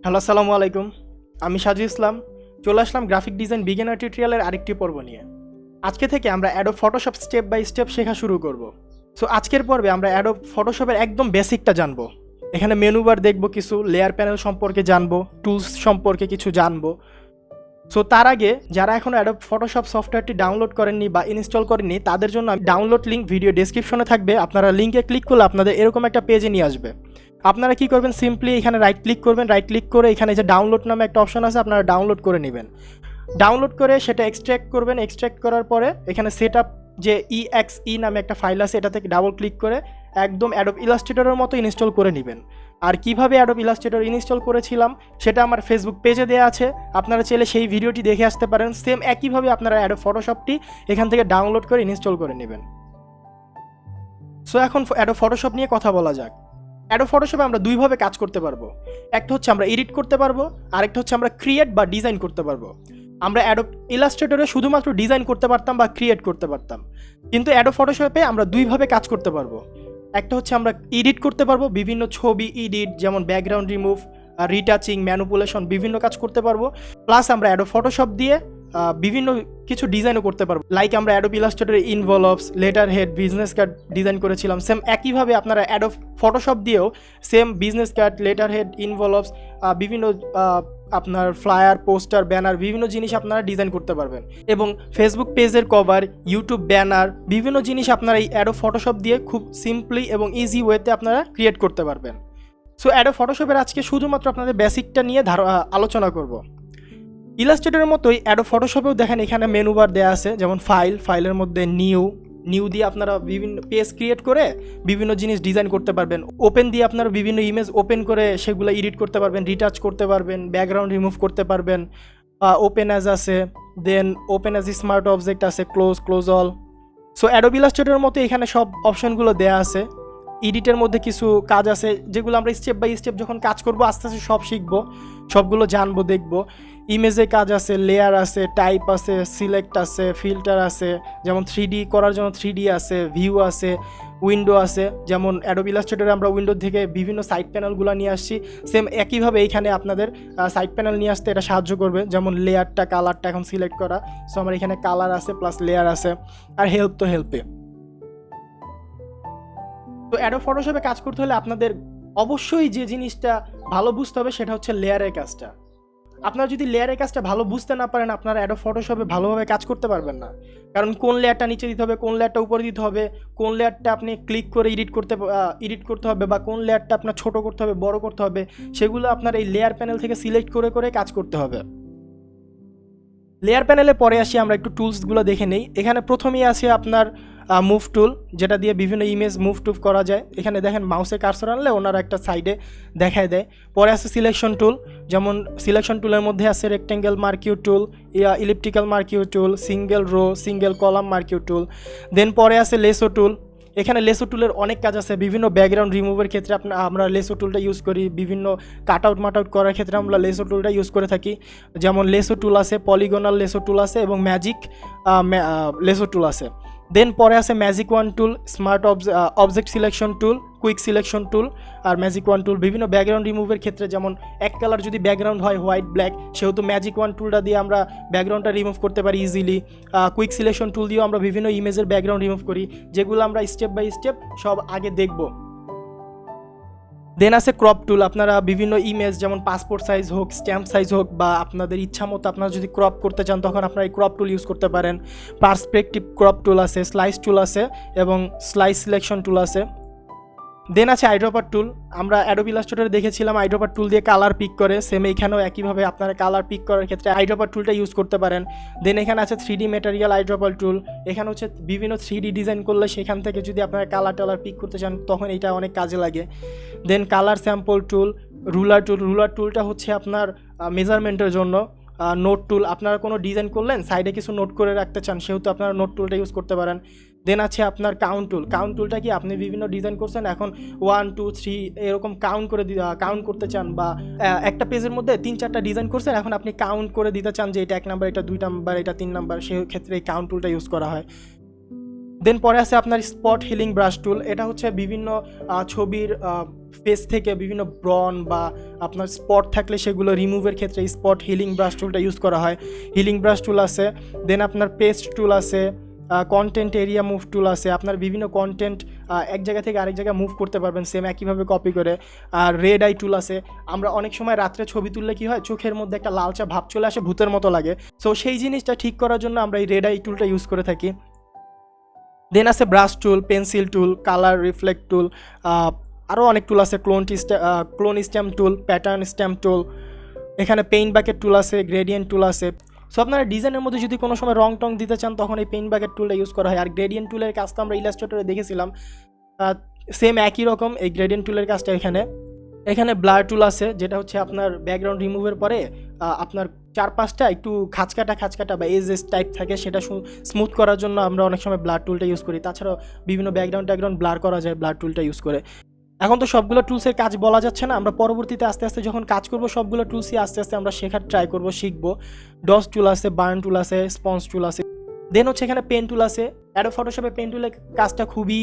Hello, আসসালামু আলাইকুম। আমি সাজু ইসলাম। চলে আসলাম গ্রাফিক ডিজাইন বিগিনার টিউটোরিয়ালের আরেকটি পর্ব নিয়ে। আজকে থেকে আমরা Adobe Photoshop step by step শেখা শুরু করব। সো আজকের পর্বে আমরা অ্যাডোব ফটোশপের একদম বেসিকটা জানবো। এখানে মেনু বার দেখবো, কিছু লেয়ার প্যানেল সম্পর্কে জানবো, টুলস সম্পর্কে কিছু জানবো। সো তার আগে যারা এখনও অ্যাডোব ফটোশপ সফটওয়্যারটি ডাউনলোড করেননি বা ইনস্টল করেননি তাদের জন্য ডাউনলোড লিঙ্ক ভিডিও ডেসক্রিপশনে থাকবে। আপনারা লিঙ্কে ক্লিক করলে আপনাদের এরকম একটা পেজে নিয়ে আসবে। আপনারা কি করবেন, সিম্পলি এখানে রাইট ক্লিক করবেন। রাইট ক্লিক করে এখানে যে ডাউনলোড নামে একটা অপশন আছে, আপনারা ডাউনলোড করে নেবেন। ডাউনলোড করে সেটা এক্সট্র্যাক্ট করবেন। এক্সট্র্যাক্ট করার পরে এখানে সেটআপ যে EXE নামে একটা ফাইল আছে, এটা থেকে ডাবল ক্লিক করে একদম অ্যাডোব ইলাস্ট্রেটরের মতো ইনস্টল করে নেবেন। আর কিভাবে অ্যাডোব ইলাস্ট্রেটর ইনস্টল করেছিলাম সেটা আমার ফেসবুক পেজে দেওয়া আছে, আপনারা চাইলে সেই ভিডিওটি দেখে আসতে পারেন। সেম একইভাবে আপনারা অ্যাডোব ফটোশপটি এখান থেকে ডাউনলোড করে ইনস্টল করে নেবেন। সো এখন অ্যাডোব ফটোশপ নিয়ে কথা বলা যাক। অ্যাডোব ফটোশপে আমরা দুইভাবে কাজ করতে পারবো। একটা হচ্ছে আমরা এডিট করতে পারবো, আরেকটা হচ্ছে আমরা ক্রিয়েট বা ডিজাইন করতে পারবো। আমরা অ্যাডোব ইলাস্ট্রেটরে শুধুমাত্র ডিজাইন করতে পারতাম বা ক্রিয়েট করতে পারতাম, কিন্তু অ্যাডোব ফটোশপে আমরা দুইভাবে কাজ করতে পারবো। একটা হচ্ছে আমরা এডিট করতে পারবো, বিভিন্ন ছবি এডিট, যেমন ব্যাকগ্রাউন্ড রিমুভ, রিটাচিং, ম্যানুপুলেশন, বিভিন্ন কাজ করতে পারবো। প্লাস আমরা অ্যাডোব ফটোশপ দিয়ে বিভিন্ন কিছু ডিজাইনও করতে পারবো। লাইক আমরা অ্যাডোব ইলাস্ট্রেটরে invoices, letter head, business card design করেছিলাম। সেম একইভাবে আপনারা অ্যাডোব ফটোশপ দিয়েও same business card, letter head, invoices, বিভিন্ন আপনার ফ্লায়ার, পোস্টার, ব্যানার, বিভিন্ন জিনিস আপনারা ডিজাইন করতে পারবেন। এবং ফেসবুক পেজের কভার, ইউটিউব ব্যানার, বিভিন্ন জিনিস আপনারা এই অ্যাডোব ফটোশপ দিয়ে খুব সিম্পলি এবং ইজি ওয়েতে আপনারা ক্রিয়েট করতে পারবেন। সো অ্যাডোব ফটোশপের আজকে শুধুমাত্র আপনাদের বেসিকটা নিয়ে আলোচনা করব। ইলাস্ট্রেটরের মতোই অ্যাডোব ফটোশপেও দেখেন এখানে মেনু বার দেওয়া আছে, যেমন ফাইলের মধ্যে নিউ দিয়ে আপনারা বিভিন্ন পেজ ক্রিয়েট করে বিভিন্ন জিনিস ডিজাইন করতে পারবেন। ওপেন দিয়ে আপনারা বিভিন্ন ইমেজ ওপেন করে সেগুলো এডিট করতে পারবেন, রিটাচ করতে পারবেন, ব্যাকগ্রাউন্ড রিমুভ করতে পারবেন। ওপেন অ্যাজ আছে, then open as smart object আছে, ক্লোজ অল। সো অ্যাডোব ইলাস্ট্রেটরের মতো এখানে সব অপশনগুলো দেওয়া আছে। এডিটের মধ্যে কিছু কাজ আছে যেগুলো আমরা স্টেপ বাই স্টেপ যখন কাজ করব আস্তে আস্তে সব শিখবো, সবগুলো জানবো, দেখবো। ইমেজে কাজ আছে, লেয়ার আছে, টাইপ আছে, সিলেক্ট আছে, ফিল্টার আছে, যেমন 3D করার জন্য 3D আছে, ভিউ আছে, উইন্ডো আছে। যেমন অ্যাডোব ইলাস্ট্রেটরে আমরা উইন্ডো থেকে বিভিন্ন সাইড প্যানেলগুলো নিয়ে আসছি, সেম একইভাবে এইখানে আপনাদের সাইড প্যানেল নিয়ে আসতে এটা সাহায্য করবে। যেমন লেয়ারটা, কালারটা এখন সিলেক্ট করা, সো আমার এখানে কালার আছে প্লাস লেয়ার আছে। আর হেল্পে তো অ্যাডোব ফটোশপে কাজ করতে হলে আপনাদের অবশ্যই যে জিনিসটা ভালো বুঝতে হবে সেটা হচ্ছে লেয়ারের কাজটা। আপনারা যদি লেয়ারের কাজটা ভালো বুঝতে না পারেন, আপনারা অ্যাডোব ফটোশপে ভালোভাবে কাজ করতে পারবেন না। কারণ কোন লেয়ারটা নিচে দিতে হবে, কোন লেয়ারটা উপরে দিতে হবে, কোন লেয়ারটা আপনি ক্লিক করে এডিট করতে হবে, বা কোন লেয়ারটা আপনার ছোট করতে হবে, বড় করতে হবে, সেগুলো আপনার এই লেয়ার প্যানেল থেকে সিলেক্ট করে কাজ করতে হবে। লেয়ার প্যানেলে পরে আসি, আমরা একটু টুলসগুলো দেখে নেই। এখানে প্রথমেই আছে আপনার মুভ টুল, যেটা দিয়ে বিভিন্ন ইমেজ মুভ টুভ করা যায়। এখানে দেখেন মাউসে কার্সর আনলে ওনারা একটা সাইডে দেখায় দেয়। পরে আছে সিলেকশন টুল, যেমন সিলেকশন টুলের মধ্যে আছে রেক্টেঙ্গেল মার্কিউ টুল, ইলিপ্টিক্যাল মার্কিউ টুল, সিঙ্গেল রো, সিঙ্গেল কলাম মার্কিউ টুল। দেন পরে আছে লেসো টুল। এখানে লেসো টুলের অনেক কাজ আছে। বিভিন্ন ব্যাকগ্রাউন্ড রিমুভের ক্ষেত্রে আমরা লেসো টুলটা ইউজ করি, বিভিন্ন কাট আউট করার ক্ষেত্রে আমরা লেসো টুলটা ইউজ করে থাকি। যেমন লেসো টুল আছে, পলিগোনাল লেসো টুল আছে, এবং ম্যাজিক লেসো টুল আছে। দেন পরে আছে magic wand tool, smart object selection tool, quick selection tool, আর ম্যাজিক ওয়ান টুল বিভিন্ন ব্যাকগ্রাউন্ড রিমুভের ক্ষেত্রে। যেমন এক কালার যদি ব্যাকগ্রাউন্ড হয় হোয়াইট ব্ল্যাক, সেহেতু ম্যাজিক ওয়ান টুলটা দিয়ে আমরা ব্যাকগ্রাউন্ডটা রিমুভ করতে পারি ইজিলি। কুইক সিলেকশন টুল দিয়েও আমরা বিভিন্ন ইমেজের ব্যাকগ্রাউন্ড রিমুভ করি, যেগুলো আমরা স্টেপ বাই স্টেপ সব আগে দেখব। দেন আছে ক্রপ টুল। আপনারা বিভিন্ন ইমেজ, যেমন পাসপোর্ট সাইজ হোক, স্ট্যাম্প সাইজ হোক, বা আপনাদের ইচ্ছা মতো আপনারা যদি ক্রপ করতে চান তখন আপনারা এই ক্রপ টুল ইউজ করতে পারেন। পার্সপেক্টিভ ক্রপ টুল আছে, স্লাইস টুল আছে, এবং স্লাইস সিলেকশন টুল আছে। দেন আছে আইড্রপার টুল। আমরা অ্যাডোব ইলাস্ট্রেটরে দেখেছিলাম আইড্রপার টুল দিয়ে কালার পিক করে, সেম এইখানেও একইভাবে আপনারা কালার পিক করার ক্ষেত্রে আইড্রপার টুলটা ইউজ করতে পারেন। দেন এখানে আছে 3D ম্যাটেরিয়াল আইড্রপার টুল। এখানে হচ্ছে বিভিন্ন 3D ডিজাইন করলে সেখান থেকে যদি আপনারা কালার পিক করতে চান তখন এটা অনেক কাজে লাগে। দেন কালার স্যাম্পল টুল, রুলার টুলটা হচ্ছে আপনার মেজারমেন্টের জন্য। নোট টুল, আপনারা কোনো ডিজাইন করলেন সাইডে কিছু নোট করে রাখতে চান, সেহেতু আপনারা নোট টুলটা ইউজ করতে পারেন। দেন আছে আপনার কাউন্ট টুলটা কি আপনি বিভিন্ন ডিজাইন করছেন, এখন 1 2 3 এরকম কাউন্ট করতে চান, বা একটা পেজের মধ্যে 3-4টা ডিজাইন করছেন, এখন আপনি কাউন্ট করে দিতে চান যে এটা 1 নাম্বার, এটা 2 নাম্বার, এটা 3 নাম্বার, সেই ক্ষেত্রে এই কাউন্ট টুলটা ইউজ করা হয়। দেন পরে আছে আপনার স্পট হিলিং ব্রাশ টুল। এটা হচ্ছে বিভিন্ন ছবির ফেস থেকে বিভিন্ন ব্রন বা আপনার স্পট থাকলে সেগুলো রিমুভের ক্ষেত্রে স্পট হিলিং ব্রাশ টুলটা ইউজ করা হয়। হিলিং ব্রাশ টুল আছে, দেন আপনার পেস্ট টুল আছে, কন্টেন্ট এরিয়া মুভ টুল আছে। আপনার বিভিন্ন কন্টেন্ট এক জায়গা থেকে আরেক জায়গায় মুভ করতে পারবেন সেম একইভাবে কপি করে। আর রেড আই টুল আছে। আমরা অনেক সময় রাত্রে ছবি তুললে কি হয়, চোখের মধ্যে একটা লালচা ভাব চলে আসে, ভূতের মতো লাগে। সো সেই জিনিসটা ঠিক করার জন্য আমরা এই রেড আই টুলটা ইউজ করে থাকি। দেন আছে brush tool, pencil tool, colour reflect tool, আরও অনেক টুল আছে, clone stamp tool, pattern stamp tool, এখানে পেইন্ট বাকেট টুল আছে, গ্রেডিয়েন্ট টুল আছে। সো আপনারা ডিজাইনের মধ্যে যদি কোনো সময় রং টং দিতে চান তখন এই পেইন্ট বাকেট টুলটা ইউজ করা হয়। আর গ্রেডিয়েন্ট টুলের কাজটা আমরা ইলাস্ট্রেটরে দেখেছিলাম, সেম একই রকম এই গ্রেডিয়েন্ট টুলের কাজটা এখানে ব্লার টুল আছে, যেটা হচ্ছে আপনার ব্যাকগ্রাউন্ড রিমুভের পরে আপনার চারপাশটা একটু খাঁচকাটা বা এজ টাইপ থাকে, সেটা স্মুথ করার জন্য আমরা অনেক সময় ব্লার টুলটা ইউজ করি। তাছাড়াও বিভিন্ন ব্যাকগ্রাউন্ড ব্লার করা যায় ব্লার টুলটা ইউজ করে। এখন তো সবগুলো টুলসের কাজ বলা যাচ্ছে না, আমরা পরবর্তীতে আস্তে আস্তে যখন কাজ করব সবগুলো টুলসই আস্তে আস্তে আমরা শেখার ট্রাই করব, শিখবো। ডস টুল আছে, বার্ন টুল আছে, স্পঞ্জ টুল আছে। দেন হচ্ছে এখানে পেন টুল আছে। অ্যাডোব ফটোশপে পেন টুলের কাজটা খুবই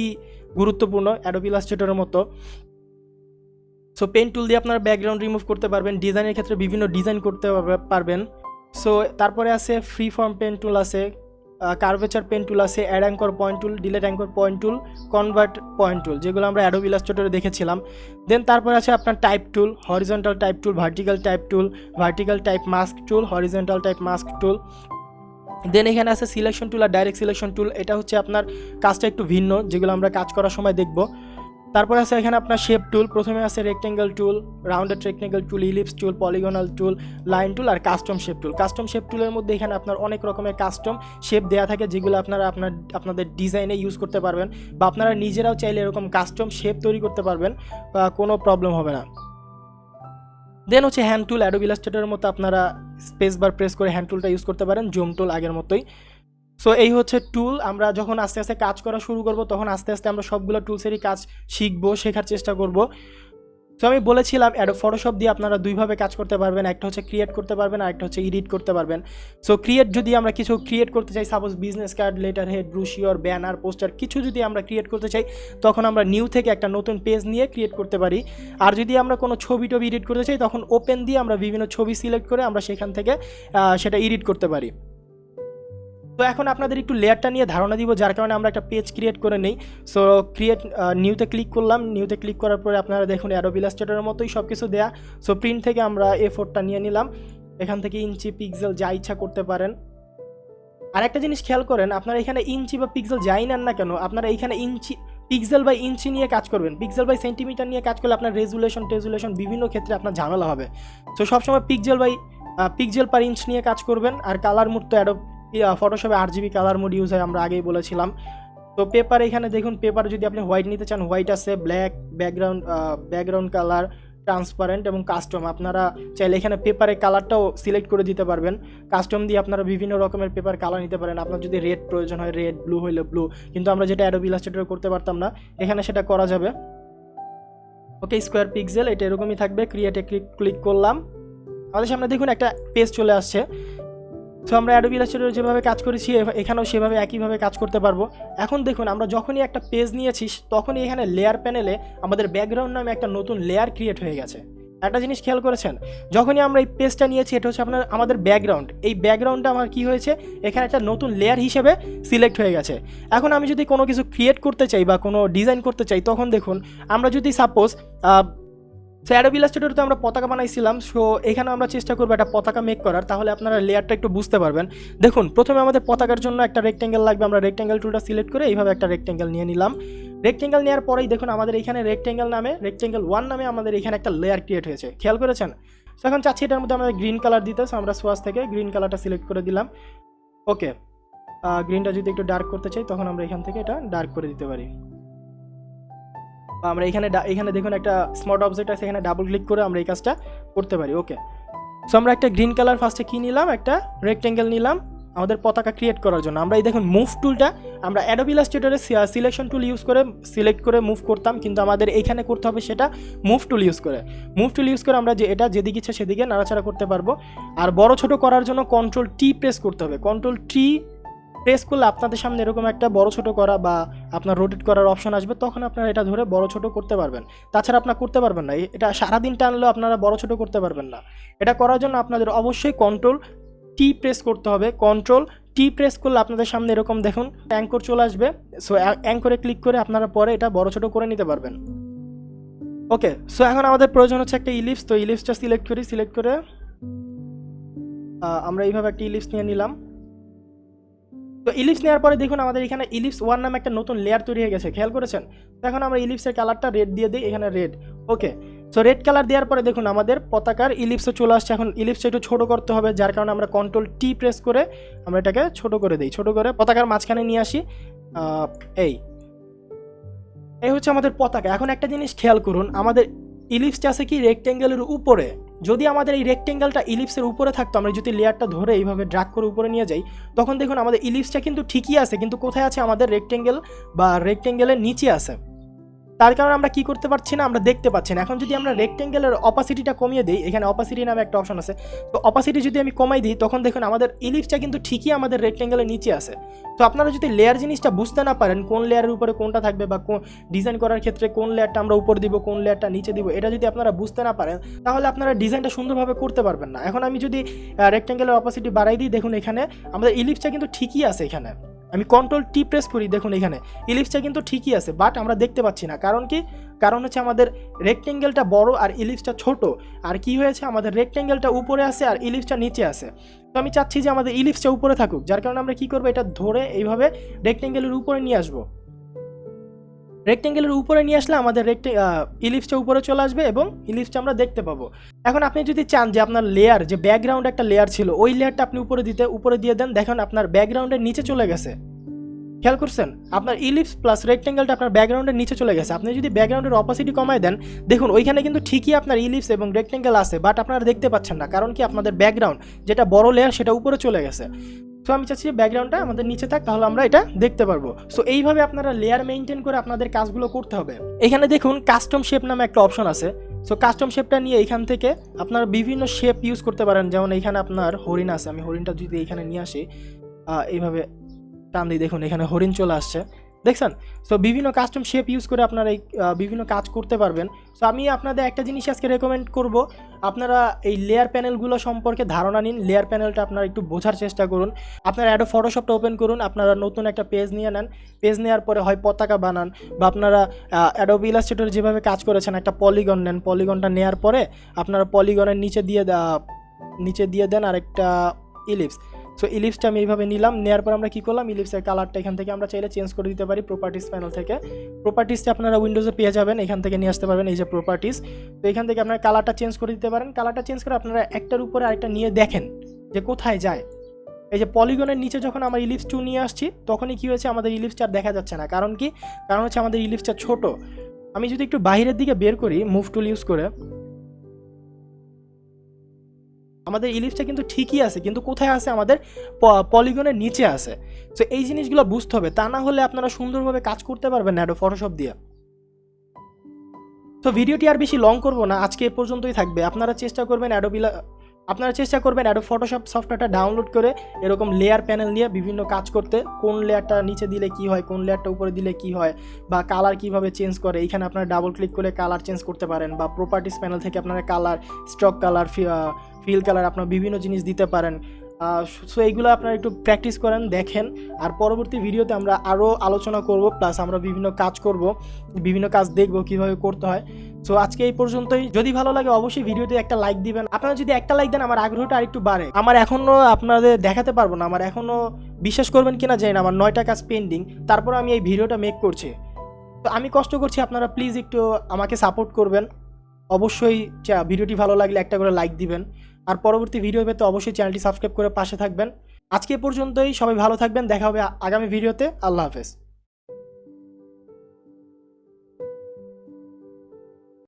গুরুত্বপূর্ণ অ্যাডোব ইলাস্ট্রেটরের মতো। সো পেন টুল দিয়ে আপনারা ব্যাকগ্রাউন্ড রিমুভ করতে পারবেন, ডিজাইনের ক্ষেত্রে বিভিন্ন ডিজাইন করতে পারবেন। সো তারপরে আছে ফ্রি ফর্ম পেন টুল আছে, কার্ভেচার পেন টুল আছে, add anchor point tool, delete anchor point tool, convert point tool, যেগুলো আমরা অ্যাডোব ইলাস্ট্রেটরে দেখেছিলাম। দেন তারপরে আছে আপনার type tool, horizontal type tool, vertical type tool, vertical type mask tool, horizontal type mask tool. Then এখানে আছে সিলেকশন টুল আর ডাইরেক্ট সিলেকশন টুল। এটা হচ্ছে আপনার কাজটা একটু ভিন্ন, যেগুলো আমরা কাজ করার সময় দেখব। তারপর আছে এখানে আপনার শেপ টুল। প্রথমে আছে রেক্টেঙ্গেল টুল, রাউন্ডেড রেক্টেঙ্গেল টুল, ইলিপস টুল, পলিগনাল টুল, লাইন টুল আর কাস্টম শেপ টুল। কাস্টম শেপ টুলের মধ্যে এখানে আপনার অনেক রকমের কাস্টম শেপ দেওয়া থাকে, যেগুলো আপনারা আপনাদের ডিজাইনে ইউজ করতে পারবেন, বা আপনারা নিজেরাও চাইলে এরকম কাস্টম শেপ তৈরি করতে পারবেন, কোনো প্রবলেম হবে না। দেন হচ্ছে হ্যান্ড টুল। অ্যাডোব ইলাস্ট্রেটরের মতো আপনারা স্পেস বার প্রেস করে হ্যান্ড টুলটা ইউজ করতে পারেন, জুম টুল আগের মতোই। সো এই হচ্ছে টুল। আমরা যখন আস্তে আস্তে কাজ করা শুরু করব তখন আস্তে আস্তে আমরা সবগুলো টুলসেরই কাজ শিখবো, শেখার চেষ্টা করব। সো আমি বলেছিলাম অ্যাডোব ফটোশপ দিয়ে আপনারা দুইভাবে কাজ করতে পারবেন, একটা হচ্ছে ক্রিয়েট করতে পারবেন আর একটা হচ্ছে এডিট করতে পারবেন। সো ক্রিয়েট যদি আমরা কিছু ক্রিয়েট করতে চাই, suppose business card, letter head, brochure, banner, poster কিছু যদি আমরা ক্রিয়েট করতে চাই, তখন আমরা নিউ থেকে একটা নতুন পেজ নিয়ে ক্রিয়েট করতে পারি। আর যদি আমরা কোনো ছবি টবি এডিট করতে চাই, তখন ওপেন দিয়ে আমরা বিভিন্ন ছবি সিলেক্ট করে আমরা সেখান থেকে সেটা এডিট করতে পারি। তো এখন আপনাদের একটু লেয়ারটা নিয়ে ধারণা দিব, যার কারণে আমরা একটা পেজ ক্রিয়েট করে নিই। সো ক্রিয়েট নিউতে ক্লিক করলাম। নিউতে ক্লিক করার পরে আপনারা দেখুন অ্যাডোব ইলাস্ট্রেটরের মতোই সব কিছু দেয়া। সো প্রিন্ট থেকে আমরা A4টা নিয়ে নিলাম, এখান থেকে ইঞ্চি, পিক্সেল যা ইচ্ছা করতে পারেন। আর একটা জিনিস খেয়াল করেন, আপনারা এখানে ইঞ্চি বা পিক্সেল যাই নেন না কেন, আপনারা এখানে পিক্সেল বাই ইঞ্চি নিয়ে কাজ করবেন। পিক্সেল বাই সেন্টিমিটার নিয়ে কাজ করলে আপনার রেজুলেশন বিভিন্ন ক্ষেত্রে আপনার ঝামেলা হবে। সো সবসময় পিক্সেল পার ইঞ্চ নিয়ে কাজ করবেন। আর কালার মোড তো অ্যাডোব ফটোশপে RGB কালার মোড ইউজ হয়, আমরা আগেই বলেছিলাম। তো পেপার এখানে দেখুন, পেপার যদি আপনি হোয়াইট নিতে চান হোয়াইট আছে, ব্ল্যাক, ব্যাকগ্রাউন্ড কালার, ট্রান্সপারেন্ট এবং কাস্টম। আপনারা চাইলে এখানে পেপারের কালারটাও সিলেক্ট করে দিতে পারবেন। কাস্টম দিয়ে আপনারা বিভিন্ন রকমের পেপার কালার নিতে পারেন। আপনার যদি রেড প্রয়োজন হয় রেড, ব্লু হইলে ব্লু, কিন্তু আমরা যেটা অ্যাডোব ইলাস্ট্রেটরে করতে পারতাম না, এখানে সেটা করা যাবে। ওকে, স্কোয়ার পিক্সেল এটা এরকমই থাকবে। ক্রিয়েটে ক্লিক করলাম, আমাদের সামনে দেখুন একটা পেজ চলে আসছে। সো আমরা অ্যাডোব ইলাস্ট্রেটরে যেভাবে কাজ করেছি এখানেও সেভাবে একইভাবে কাজ করতে পারবো। এখন দেখুন, আমরা যখনই একটা পেজ নিয়েছি তখনই এখানে লেয়ার প্যানেলে আমাদের ব্যাকগ্রাউন্ড নামে একটা নতুন লেয়ার ক্রিয়েট হয়ে গেছে। একটা জিনিস খেয়াল করেছেন, যখনই আমরা এই পেজটা নিয়েছি, এটা হচ্ছে আমাদের ব্যাকগ্রাউন্ড। এই ব্যাকগ্রাউন্ডটা আমার কী হয়েছে, এখানে একটা নতুন লেয়ার হিসেবে সিলেক্ট হয়ে গেছে। এখন আমি যদি কোনো কিছু ক্রিয়েট করতে চাই বা কোনো ডিজাইন করতে চাই, তখন দেখুন আমরা যদি সাপোজ অ্যাডোব ইলাস্ট্রেটরে তো আমরা পতাকা বানাইছিলাম। সো এখানে আমরা চেষ্টা করবো একটা পতাকা মেক করার, তাহলে আপনারা লেয়ারটা একটু বুঝতে পারবেন। দেখুন, প্রথমে আমাদের পতাকার জন্য একটা রেক্টেঙ্গেল লাগবে। আমরা রেক্টেঙ্গেল টুলটা সিলেক্ট করে এইভাবে একটা রেক্টেঙ্গেল নিয়ে নিলাম। রেক্টেঙ্গেল নেওয়ার পরেই দেখুন আমাদের এখানে রেক্টেঙ্গেল 1 নামে আমাদের এখানে একটা লেয়ার ক্রিয়েট হয়েছে, খেয়াল করেছেন। সো এখন চাচ্ছি এটার মধ্যে আমাদের গ্রিন কালার দিতে। সো আমরা সোয়াস থেকে গ্রিন কালারটা সিলেক্ট করে দিলাম। ওকে, গ্রিনটা যদি একটু ডার্ক করতে চাই তখন আমরা এখান থেকে এটা ডার্ক করে দিতে পারি। আমরা এখানে দেখুন একটা স্মার্ট অবজেক্ট আছে, এখানে ডাবল ক্লিক করে আমরা এই কাজটা করতে পারি। ওকে, সো আমরা একটা গ্রিন কালার ফার্স্টে কি নিলাম, একটা রেক্টেঙ্গেল নিলাম আমাদের পতাকা ক্রিয়েট করার জন্য। আমরা এই দেখুন মুভ টুলটা আমরা অ্যাডোব ইলাস্ট্রেটরে সিলেকশন টুল ইউজ করে সিলেক্ট করে মুভ করতাম, কিন্তু আমাদের এখানে করতে হবে সেটা মুভ টুল ইউজ করে। আমরা এটা যেদিকে ইচ্ছা সেদিকে নাড়াচাড়া করতে পারবো। আর বড় ছোট করার জন্য কন্ট্রোল T প্রেস করতে হবে। কন্ট্রোল T প্রেস করলে আপনাদের সামনে এরকম একটা বড় ছোট করা বা আপনার রোটেট করার অপশন আসবে, তখন আপনারা এটা ধরে বড় ছোট করতে পারবেন। তাছাড়া আপনারা করতে পারবেন না, এটা সারাদিন টানলেও আপনারা বড় ছোট করতে পারবেন না। এটা করার জন্য আপনাদের অবশ্যই কন্ট্রোল টি প্রেস করতে হবে। কন্ট্রোল টি প্রেস করলে আপনাদের সামনে এরকম দেখুন অ্যাঙ্কর চলে আসবে। সো অ্যাঙ্করে ক্লিক করে আপনারা পরে এটা বড় ছোট করে নিতে পারবেন। ওকে, সো এখন আমাদের প্রয়োজন হচ্ছে একটা ইলিপস। তো ইলিপসটা সিলেক্ট করে আমরা এইভাবে একটা ইলিপস নিয়ে নিলাম। তো ইলিপস নেওয়ার পরে দেখুন আমাদের এখানে ইলিপস 1 নামে একটা নতুন লেয়ার তৈরি হয়ে গেছে, খেয়াল করেছেন? তো এখন আমরা ইলিপসের কালারটা রেড দিয়ে দিই, এখানে রেড। ওকে, সো রেড কালার দেওয়ার পরে দেখুন আমাদের পতাকার ইলিপসে চলে আসছে। এখন ইলিপসটা একটু ছোটো করতে হবে, যার কারণে আমরা কন্ট্রোল টি প্রেস করে আমরা এটাকে ছোটো করে দিই, ছোটো করে পতাকার মাঝখানে নিয়ে আসি। এই হচ্ছে আমাদের পতাকা। এখন একটা জিনিস খেয়াল করুন, আমাদের ইলিপসটা আছে কি রেক্টেঙ্গেলের উপরে। যদি আমাদের এই রেক্টেঙ্গেলটা ইলিপসের উপরে থাকতো, আমরা যদি লেয়ারটা ধরে এইভাবে ড্র্যাগ করে উপরে নিয়ে যাই, তখন দেখুন আমাদের ইলিপসটা কিন্তু ঠিকই আছে, কিন্তু কোথায় আছে? আমাদের রেক্টেঙ্গেল বা রেক্টেঙ্গেলের নিচে আছে। তার কারণে আমরা কি করতে পারছি না, আমরা দেখতে পাচ্ছি না। এখন যদি আমরা রেক্টেঙ্গেলের অপাসিটিটা কমিয়ে দিই, এখানে অপাসিটি নামে একটা অপশন আছে, তো অপাসিটি যদি আমি কমাই দিই, তখন দেখুন আমাদের ইলিপসটা কিন্তু ঠিকই আমাদের রেক্টেঙ্গেলের নিচে আছে। তো আপনারা যদি লেয়ার জিনিসটা বুঝতে না পারেন, কোন লেয়ারের উপরে কোনটা থাকবে বা কোন ডিজাইন করার ক্ষেত্রে কোন লেয়ারটা আমরা উপর দিব, কোন লেয়ারটা নিচে দিব, এটা যদি আপনারা বুঝতে না পারেন, তাহলে আপনারা ডিজাইনটা সুন্দরভাবে করতে পারবেন না। এখন আমি যদি রেক্টেঙ্গেলের অপাসিটি বাড়াই দিই, দেখুন এখানে আমাদের ইলিপসটা কিন্তু ঠিকই আছে। এখানে আমি কন্ট্রোল টি প্রেস করি, দেখুন এখানে ইলিপসটা কিন্তু ঠিকই আছে, বাট আমরা দেখতে পাচ্ছি না। কারণ কি? কারণ হচ্ছে আমাদের রেক্টেঙ্গেলটা বড় আর ইলিপসটা ছোট। আর কি হয়েছে, আমাদের রেক্টেঙ্গেলটা উপরে আছে আর ইলিপসটা নিচে আছে। তো আমি চাচ্ছি যে আমাদের ইলিপসটা উপরে থাকুক, যার কারণে আমরা কি করবো, এটা ধরে এইভাবে রেক্টেঙ্গেলের উপরে নিয়ে আসবো। রেক্টেঙ্গেলের উপরে নিয়ে আসলে আমাদের ইলিপসটা উপরে চলে আসবে এবং ইলিপসটা আমরা দেখতে পাবো। এখন আপনি যদি চান যে আপনার লেয়ার, যে ব্যাকগ্রাউন্ড একটা লেয়ার ছিল, ওই লেয়ারটা আপনি উপরে দিয়ে দেন, দেখেন আপনার ব্যাকগ্রাউন্ডের নিচে চলে গেছে। খেয়াল করছেন? আপনার ইলিপস প্লাস রেক্টেঙ্গেলটা আপনার ব্যাকগ্রাউন্ডের নিচে চলে গেছে। আপনি যদি ব্যাকগ্রাউন্ডের অপোসিটি কমায় দেন, দেখুন ওইখানে কিন্তু ঠিকই আপনার ইলিপস এবং রেক্টেঙ্গেল আছে, বাট আপনারা দেখতে পাচ্ছেন না। কারণ কি? আপনাদের ব্যাকগ্রাউন্ড যেটা বড় লেয়ার সেটা উপরে চলে গেছে। সো আমি চাচ্ছি যে ব্যাকগ্রাউন্ডটা আমাদের নিচে থাক, তাহলে আমরা এটা দেখতে পারবো। সো এইভাবে আপনারা লেয়ার মেনটেন করে আপনাদের কাজগুলো করতে হবে। এখানে দেখুন কাস্টম শেপ নামে একটা অপশন আছে। সো কাস্টম শেপটা নিয়ে এখান থেকে আপনারা বিভিন্ন শেপ ইউজ করতে পারেন। যেমন এইখানে আপনার হরিণ আছে, আমি হরিণটা যদি এখানে নিয়ে আসি, এইভাবে টান দিই, দেখুন এখানে হরিণ চলে আসছে, দেখছেন? সো বিভিন্ন কাস্টম শেপ ইউজ করে আপনারা এই বিভিন্ন কাজ করতে পারবেন। সো আমি আপনাদের একটা জিনিস আজকে রেকমেন্ড করব, আপনারা এই লেয়ার প্যানেলগুলো সম্পর্কে ধারণা নিন। লেয়ার প্যানেলটা আপনারা একটু বোঝার চেষ্টা করুন। আপনারা অ্যাডোব ফটোশপটা ওপেন করুন, আপনারা নতুন একটা পেজ নিয়ে নেন। পেজ নেওয়ার পরে হয় পতাকা বানান, বা আপনারা অ্যাডোব ইলাস্ট্রেটর যেভাবে কাজ করেছেন একটা পলিগন নেন। পলিগনটা নেওয়ার পরে আপনারা পলিগনের নিচে দিয়ে দেন আরেকটা ইলিপস। সো ইলিপসটা আমি এইভাবে নিলাম, নেওয়ার পর আমরা কী করলাম, ইলিপসের কালারটা এখান থেকে আমরা চাইলে চেঞ্জ করে দিতে পারি প্রপার্টিস প্যানেল থেকে। প্রপার্টিসটা আপনারা উইন্ডোজে পেয়ে যাবেন, এখান থেকে নিয়ে আসতে পারবেন, এই যে প্রপার্টিস। তো এখান থেকে আপনারা কালারটা চেঞ্জ করে দিতে পারেন। কালারটা চেঞ্জ করে আপনারা একটার উপরে আরেকটা নিয়ে দেখেন যে কোথায় যায়। এই যে পলিগনের নিচে যখন আমরা ইলিপস 2 নিয়ে আসছি, তখনই কী হয়েছে, আমাদের ইলিপসটা দেখা যাচ্ছে না। কারণ কি? কারণ হচ্ছে আমাদের ইলিপসটা ছোট। আমি যদি একটু বাইরের দিকে বের করি মুভ টুল ইউজ করে, আমাদের ইলিপসটা কিন্তু ঠিকই আছে, কিন্তু কোথায় আছে, আমাদের পলিগনের নিচে আছে। সো এই জিনিসগুলো বুঝতে হবে, তা না হলে আপনারা সুন্দরভাবে কাজ করতে পারবেন না অ্যাডোব ফটোশপ দিয়ে। তো ভিডিওটি আর বেশি লং করব না, আজকে এ পর্যন্তই থাকবে। আপনারা চেষ্টা করবেন অ্যাডোব ফটোশপ সফটওয়্যারটা ডাউনলোড করে এরকম লেয়ার প্যানেল নিয়ে বিভিন্ন কাজ করতে। কোন লেয়ারটা নিচে দিলে কি হয়, কোন লেয়ারটা উপরে দিলে কি হয়, বা কালার কিভাবে চেঞ্জ করে, এখানে আপনারা ডাবল ক্লিক করে কালার চেঞ্জ করতে পারেন, বা প্রপার্টিস প্যানেল থেকে আপনারা colour, stroke colour, fill colour আপনারা বিভিন্ন জিনিস দিতে পারেন। সো এইগুলো আপনারা একটু প্র্যাকটিস করেন, দেখেন। আর পরবর্তী ভিডিওতে আমরা আরও আলোচনা করব, প্লাস আমরা বিভিন্ন কাজ দেখব কীভাবে করতে হয়। সো আজকে এই পর্যন্তই। যদি ভালো লাগে অবশ্যই ভিডিওতে একটা লাইক দিবেন। আপনারা যদি একটা লাইক দেন আমার আগ্রহটা আরেকটু বাড়ে। আমার এখনও আপনাদের দেখাতে পারবো না, আমার এখনও বিশ্বাস করবেন কিনা জানি না, আমার 9টা কাজ পেন্ডিং, তারপর আমি এই ভিডিওটা মেক করছি। তো আমি কষ্ট করছি, আপনারা প্লিজ একটু আমাকে সাপোর্ট করবেন। অবশ্যই ভিডিওটি ভালো লাগলে একটা করে লাইক দিবেন। আর পরবর্তী ভিডিও পেতে অবশ্যই চ্যানেলটি সাবস্ক্রাইব করে পাশে থাকবেন। আজকে পর্যন্তই, সবাই ভালো থাকবেন, দেখা হবে আগামী ভিডিওতে। আল্লাহ হাফেজ।